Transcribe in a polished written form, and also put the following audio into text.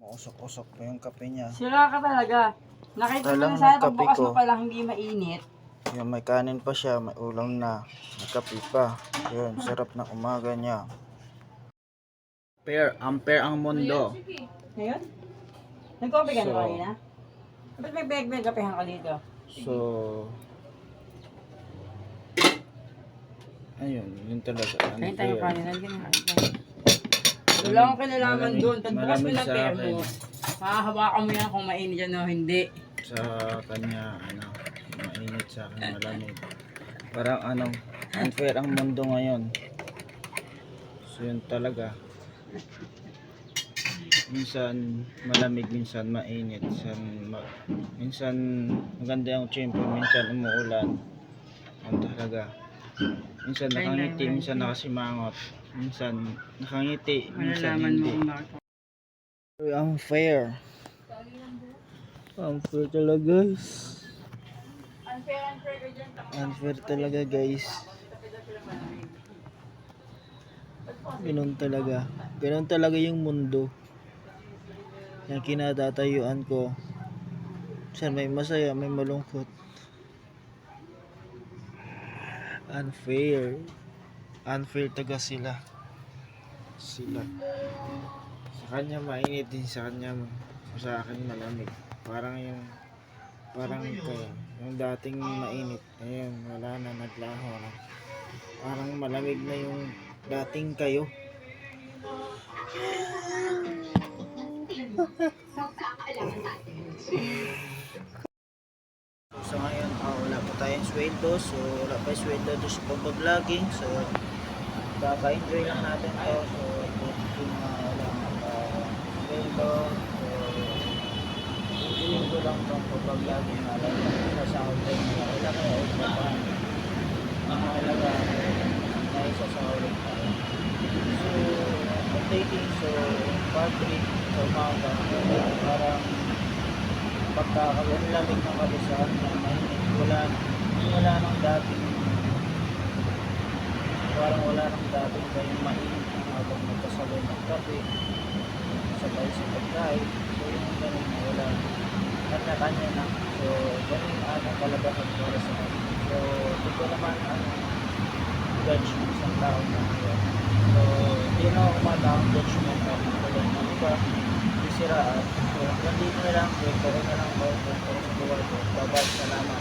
Usok-usok pa yung kape niya. Sira ka talaga. Nakita mo Talang na sana nagkape pagbukas ko. mo pa lang hindi mainit. Yung may kanin pa siya, may ulam na, may kape pa. Yun, sarap ng umaga niya. Ampere ang mundo. Ngayon? Nag-coffee ka na So- kanina? Ba't may beg-beg kapehan ka dito? So, ayun, yun talaga. Kain tayo Unfair. kanina. Wala akong kinalaman Malamig- doon. Pagbukas mo malamig ng sa pair akin. mo, mahahawakan mo yan kung mainit yan o hindi. Sa kanya, mainit sa akin, malamig. Parang unfair ang mundo ngayon. So yun talaga. Minsan malamig, minsan mainit, minsan maganda yung tiyempo, minsan umuulan. Yun talaga. Minsan nakangiti, minsan nakasimangot, minsan nakangiti, minsan Malalaman mo hindi. kung bakit. Unfair. Unfair talaga, guys. Unfair ka dyan. Unfair talaga, guys. Ganun talaga. Ganun talaga yung mundo. Yung kinatatayuan ko. Minsan may masaya, may malungkot. Unfair. Unfair talaga sila. Sa kanya mainit din, sa akin malamig. Parang kayo. Yung dating mainit, ayun, wala na, naglaho na. Parang malamig na yung dating kayo. So ngayon, wala pa tayong sweldo. So wala pa yung sweldo doon sa pag-vlogging. So kaka-enjoy lang natin to. So yung wala sweldo. So enjoyin ko lang itong pag-vlogging. Alam mo, sasahod tayo na wala kaya ito pa. Ang mahalaga na isasahod tayo. So updating, so part 3 sa umaga, parang pagkakalamig ng kabisahan na mainit, wala nang dating, parang wala nang dating kayong mainit habang magkasabay ng kape, sabay sa pagkain. So yung ganun, wala, kanya-kanya na. So ganun ang kalabasan para sa akin. So hindi ko naman judge ng isang tao na yun. So hindi na ako kumatawang judgment na ng iba, sisiraan. So nandito na lang, pwede na lang ako sa buhay ko. Bye-bye, salamat.